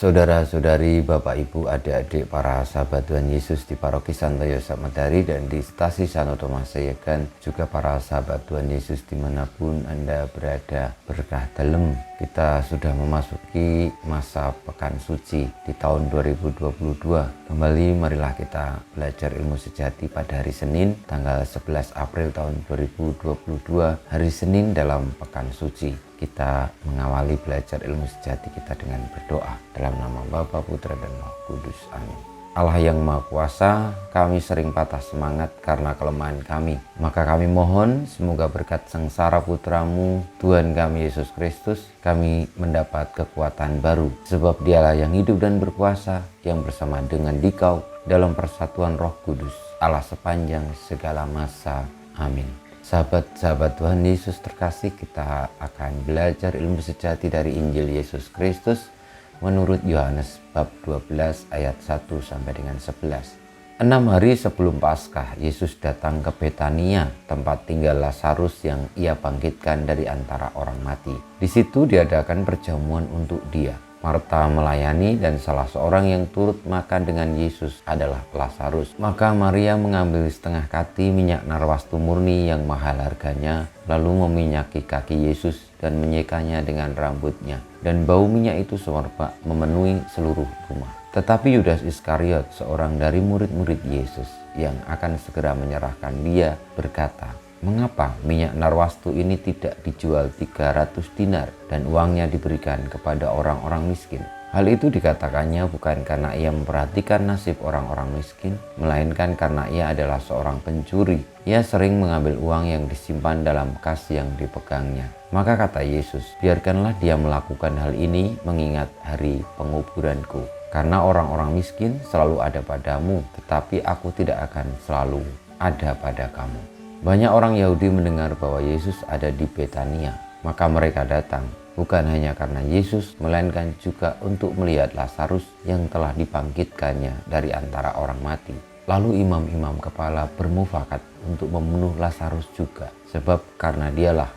Saudara-saudari, Bapak, Ibu, adik-adik, para sahabat Tuhan Yesus di Paroki Santo Yosef Madari dan di Stasi Santo Tomas Sayegan, juga para sahabat Tuhan Yesus dimanapun Anda berada. Berkah dalam, kita sudah memasuki masa Pekan Suci di tahun 2022. Kembali marilah kita belajar ilmu sejati pada hari Senin tanggal 11 April tahun 2022, hari Senin dalam Pekan Suci. Kita mengawali belajar ilmu sejati kita dengan berdoa dalam nama Bapa, Putra, dan Roh Kudus. Amin. Allah yang Maha Kuasa, kami sering patah semangat karena kelemahan kami. Maka kami mohon semoga berkat sengsara Putramu, Tuhan kami Yesus Kristus, kami mendapat kekuatan baru. Sebab Dialah yang hidup dan berkuasa, yang bersama dengan Dikau dalam persatuan Roh Kudus, Allah sepanjang segala masa. Amin. Sahabat-sahabat Tuhan Yesus terkasih, kita akan belajar ilmu sejati dari Injil Yesus Kristus menurut Yohanes bab 12 ayat 1 sampai dengan 11. 6 hari sebelum Paskah, Yesus datang ke Betania, tempat tinggal Lazarus yang ia bangkitkan dari antara orang mati. Di situ diadakan perjamuan untuk dia. Marta melayani dan salah seorang yang turut makan dengan Yesus adalah Lazarus. Maka Maria mengambil setengah kati minyak narwastu murni yang mahal harganya, lalu meminyaki kaki Yesus dan menyekanya dengan rambutnya. Dan bau minyak itu semerbak memenuhi seluruh rumah. Tetapi Yudas Iskariot, seorang dari murid-murid Yesus yang akan segera menyerahkan dia, berkata, "Mengapa minyak narwastu ini tidak dijual 300 dinar dan uangnya diberikan kepada orang-orang miskin?" Hal itu dikatakannya bukan karena ia memperhatikan nasib orang-orang miskin, melainkan karena ia adalah seorang pencuri. Ia sering mengambil uang yang disimpan dalam kas yang dipegangnya. Maka kata Yesus, "Biarkanlah dia melakukan hal ini mengingat hari penguburanku. Karena orang-orang miskin selalu ada padamu, tetapi aku tidak akan selalu ada pada kamu." Banyak orang Yahudi mendengar bahwa Yesus ada di Betania, maka mereka datang, bukan hanya karena Yesus, melainkan juga untuk melihat Lazarus yang telah dibangkitkannya dari antara orang mati. Lalu imam-imam kepala bermufakat untuk membunuh Lazarus juga, sebab karena dialah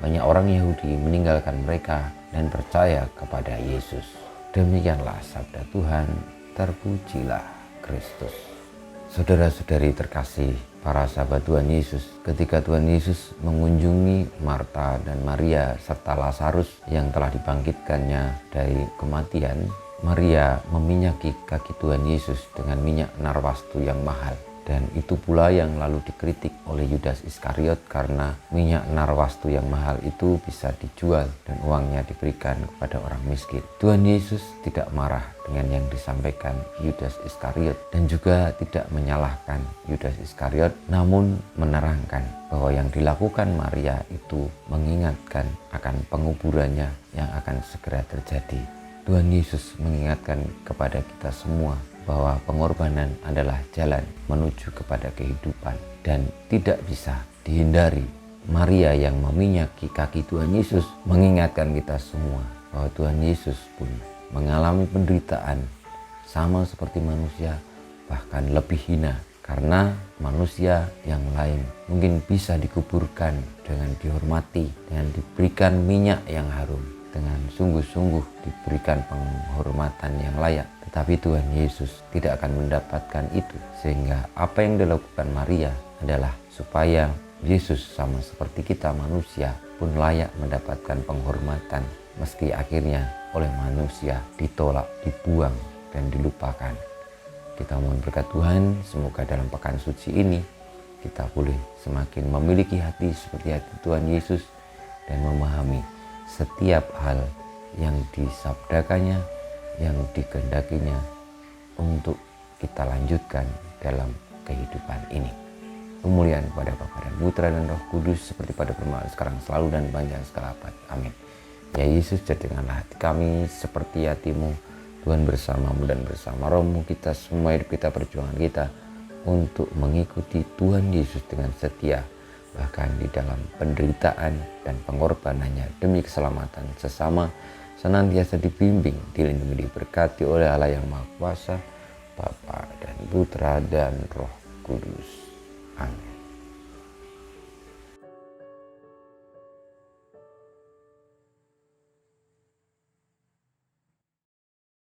banyak orang Yahudi meninggalkan mereka dan percaya kepada Yesus. Demikianlah sabda Tuhan, terpujilah Kristus. Saudara-saudari terkasih, para sahabat Tuhan Yesus, ketika Tuhan Yesus mengunjungi Marta dan Maria serta Lazarus yang telah dibangkitkannya dari kematian, Maria meminyaki kaki Tuhan Yesus dengan minyak narwastu yang mahal. Dan itu pula yang lalu dikritik oleh Yudas Iskariot karena minyak narwastu yang mahal itu bisa dijual dan uangnya diberikan kepada orang miskin. Tuhan Yesus tidak marah dengan yang disampaikan Yudas Iskariot dan juga tidak menyalahkan Yudas Iskariot, namun menerangkan bahwa yang dilakukan Maria itu mengingatkan akan penguburannya yang akan segera terjadi. Tuhan Yesus mengingatkan kepada kita semua bahwa pengorbanan adalah jalan menuju kepada kehidupan dan tidak bisa dihindari. Maria yang meminyaki kaki Tuhan Yesus mengingatkan kita semua bahwa Tuhan Yesus pun mengalami penderitaan sama seperti manusia, bahkan lebih hina, karena manusia yang lain mungkin bisa dikuburkan dengan dihormati, dengan diberikan minyak yang harum, dengan sungguh-sungguh diberikan penghormatan yang layak. Tetapi Tuhan Yesus tidak akan mendapatkan itu, sehingga apa yang dilakukan Maria adalah supaya Yesus sama seperti kita manusia pun layak mendapatkan penghormatan, meski akhirnya oleh manusia ditolak, dibuang, dan dilupakan. Kita mohon berkat Tuhan, semoga dalam pekan suci ini kita boleh semakin memiliki hati seperti hati Tuhan Yesus dan memahami setiap hal yang disabdakannya, yang dikehendakinya untuk kita lanjutkan dalam kehidupan ini. Kemuliaan kepada Bapa dan Putra dan Roh Kudus seperti pada permulaan, sekarang, selalu, dan panjang segala abad. Amin. Ya Yesus, jadikanlah hati kami seperti hati-Mu. Tuhan, bersama-Mu dan bersama Roh-Mu, kita semua hidup kita, perjuangan kita untuk mengikuti Tuhan Yesus dengan setia, bahkan di dalam penderitaan dan pengorbanannya demi keselamatan sesama, senantiasa dibimbing, dilindungi, diberkati oleh Allah yang Maha Kuasa, Bapa dan Putra dan Roh Kudus. Amin.